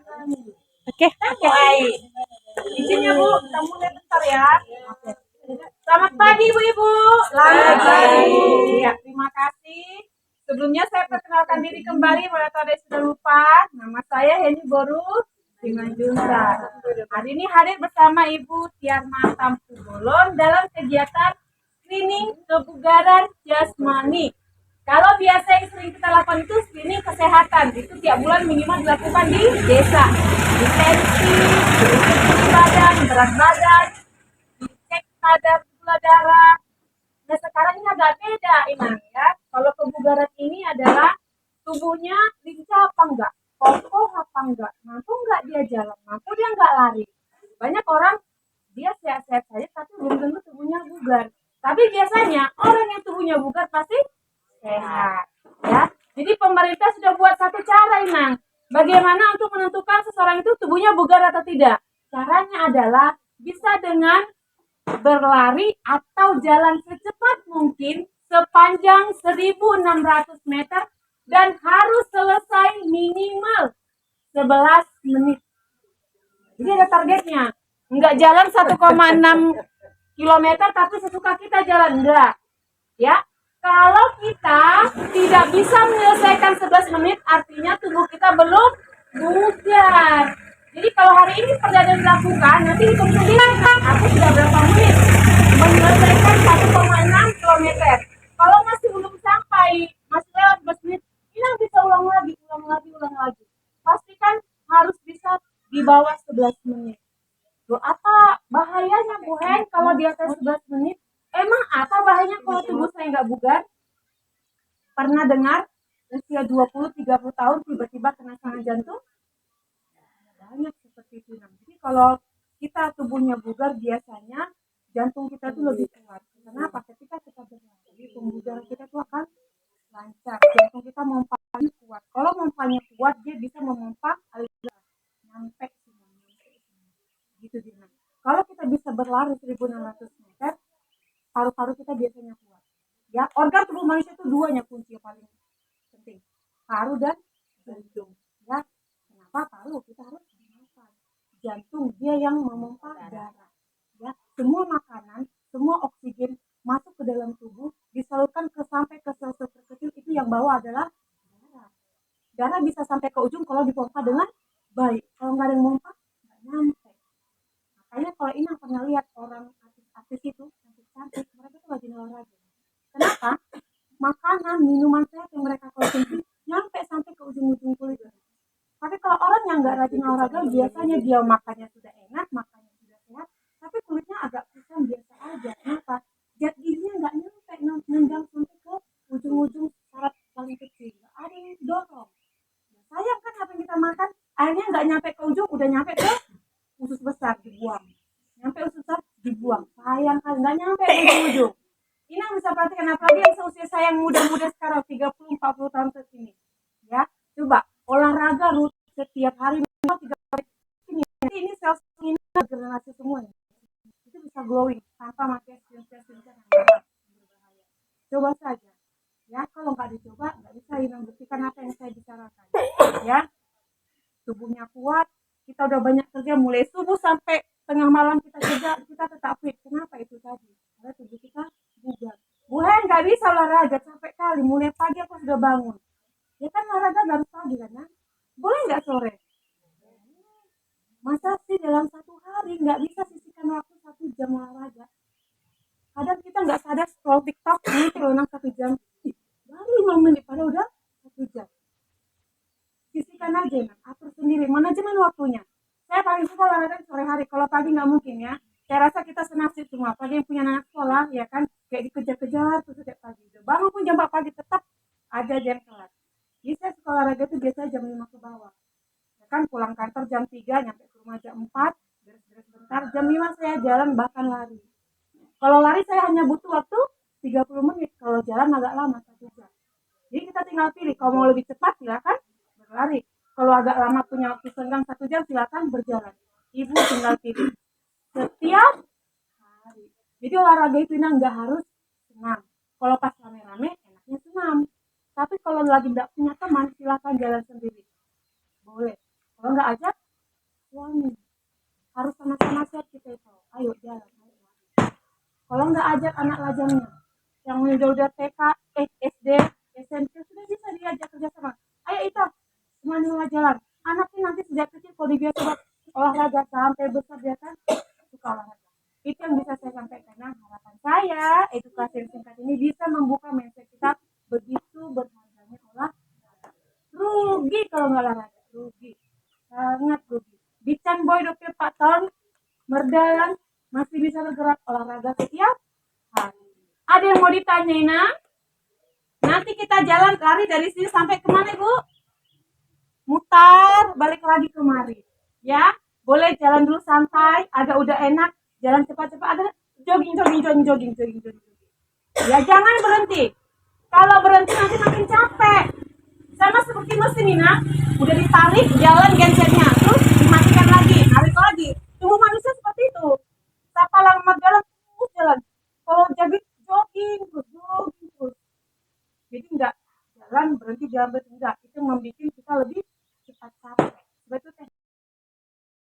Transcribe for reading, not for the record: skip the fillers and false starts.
Oke. Izin ya Bu, kita mulai bentar ya. Selamat pagi Ibu-Ibu. Selamat pagi. Ya, terima kasih. Sebelumnya saya perkenalkan diri kembali, kalau ada sudah lupa. Nama saya Heni Boru Simanjunta. Hari ini hadir bersama Ibu Tiarma Tampu Bolon dalam kegiatan screening kebugaran jasmani. Kalau biasa yang sering kita lakukan itu screening kesehatan, itu tiap bulan minimal dilakukan di desa. Di tensi, di badan, berat badan, dicek kadar gula darah. Nah sekarang ini agak beda Iman ya. Kalau kebugaran ini adalah tubuhnya lincah apa enggak, kokoh apa enggak, mampu enggak dia jalan, mampu dia enggak lari. Banyak orang dia sehat-sehat saja tapi belum tentu tubuhnya bugar. Tapi biasanya orang yang tubuhnya bugar pasti sehat ya. Jadi pemerintah sudah buat satu cara Inang. Bagaimana untuk menentukan seseorang itu tubuhnya bugar atau tidak? Caranya adalah bisa dengan berlari atau jalan secepat mungkin sepanjang 1.600 meter dan harus selesai minimal 11 menit. Jadi ada targetnya. Enggak jalan 1,6 kilometer tapi sesuka kita jalan, enggak. Ya. Kalau kita tidak bisa menyelesaikan 11 menit, artinya tubuh kita belum bugar. Jadi kalau hari ini perdana dilakukan, nanti hitung sendiri, aku sudah berapa menit menyelesaikan 1,6 kilometer. Kalau masih belum sampai, masih lewat 11 menit, ini bisa ulang lagi. Pastikan harus bisa di bawah 11 menit. Loh, apa bahayanya Bu Hen kalau di atas 11 menit? Emang apa bahayanya kalau tubuh saya nggak bugar? Pernah dengar usia 20-30 tahun tiba-tiba kena serangan jantung? Banyak seperti itu. Jadi kalau kita tubuhnya bugar biasanya jantung kita tuh lebih kuat. Kenapa? Ketika kita berlari, pembugaran kita tuh akan lancar. Jantung kita memompanya kuat. Kalau memompanya kuat, dia bisa memompa aliran nyampe gitu dia. Kalau kita bisa berlari 1.600 meter, paru-paru kita biasanya kuat. Ya, organ tubuh manusia itu duanya kunci yang paling penting, paru dan jantung. Ya, kenapa paru? Kita harus makan. Jantung dia yang memompa darah. Ya, semua makanan, semua oksigen masuk ke dalam tubuh disalurkan sampai ke sel-sel terkecil, itu yang bawa adalah darah. Darah bisa sampai ke ujung kalau dipompa dengan baik. Kalau nggak ada yang memompa, nggak nyampe. Makanya kalau ini pernah lihat orang artis-artis itu cantik, mereka tuh rajin olahraga. Kenapa? Makanan, minuman sehat yang mereka konsumsi nyampe sampai ke ujung-ujung kulit. Tapi kalau orang yang nggak rajin olahraga, biasanya dia makannya sudah enak, makannya sudah sehat, tapi kulitnya agak kusam biasa aja. Kenapa? Zat gizinya nggak nyampe, nendang sampai ke ujung-ujung syarat paling kecil. Nggak ada yang dorong. Sayang kan apa yang kita makan, akhirnya nggak nyampe ke ujung, udah nyampe ke usus besar, dibuang. Nyampe usus besar, dibuang. Sayang kan, nggak nyampe ke ujung-ujung. Ini yang bisa perhatikan, apalagi yang seusia saya yang muda-muda sekarang 30-40 tahun ke sini. Ya, coba olahraga rutin setiap hari minimal 3 kali. Ini sel ini regenerasi semua. Itu bisa glowing tanpa pakai sel-sel yang berbahaya. Coba saja. Ya, kalau nggak dicoba nggak bisa membuktikan apa yang saya bicarakan. Ya, tubuhnya kuat, kita udah banyak kerja mulai subuh sampai tengah malam kita kerja, kita tetap fit. Kenapa itu tadi? Karena tubuh kita bugar. Bu Hen nggak bisa olahraga capek kali, mulai pagi aku sudah bangun. Ya kan olahraga harus pagi kan? Nah? Boleh nggak sore? Masa sih dalam satu hari nggak bisa sisihkan waktu 1 jam olahraga? Kadang kita nggak sadar scroll TikTok ini terlalu 1 jam, baru 5 menit padahal udah 1 jam. Sisihkan aja, atur sendiri manajemen waktunya. Saya paling suka olahraga sore hari, kalau pagi nggak mungkin ya. Saya rasa kita senasib semua, pagi yang punya anak sekolah ya kan, kayak dikejar-kejar terus setiap pagi. Bangun pun jam 4 pagi tetap ada jam telat. Jadi saya suka olahraga itu biasanya jam 5 ke bawah. Ya kan pulang kantor jam 3, nyampe ke rumah jam 4, beres-beres bentar, jam 5 saya jalan bahkan lari. Kalau lari saya hanya butuh waktu 30 menit, kalau jalan agak lama 1 jam. Jadi kita tinggal pilih, kalau mau lebih cepat silakan berlari. Kalau agak lama punya waktu senggang 1 jam silakan berjalan. Ibu tinggal pilih setiap hari. Jadi olahraga itu nggak harus senam. Kalau pas rame-rame enaknya senam. Tapi kalau lagi nggak punya teman silakan jalan sendiri. Boleh. Kalau nggak ajak suami. Harus sama-sama siap kita itu. Ayo jalan. Kalau nggak ajak anak lajangnya, yang udah TK, SD, SMP sudah bisa diajak kerjasama. Ayo itu, semuanya jalan. Anaknya nanti sejak kecil kalau dibiasa buat olahraga sampai besar dia kan suka olahraga. Itu yang bisa saya sampaikan. Nah, harapan saya edukasi yang singkat ini bisa membuka mindset kita begitu berharganya olahraga. Rugi kalau nggak olahraga, rugi, sangat rugi. Bican boy 24 tahun merdalan masih bisa bergerak olahraga setiap hari. Ada yang mau ditanyain, nah? Nanti kita jalan lari dari sini sampai kemana, Bu? Mutar, balik lagi kemari. Ya, boleh jalan dulu santai, agak udah enak, jalan cepat-cepat, ada jogging. Ya, jangan berhenti. Kalau berhenti nanti makin capek. Sama seperti mesin ini, nah. Udah ditarik, jalan gensetnya, terus dimatikan lagi, tarik lagi. Tubuh manusia seperti itu. Siapa lama jalan, terus jalan. Kalau jogging terus. Jadi enggak jalan berhenti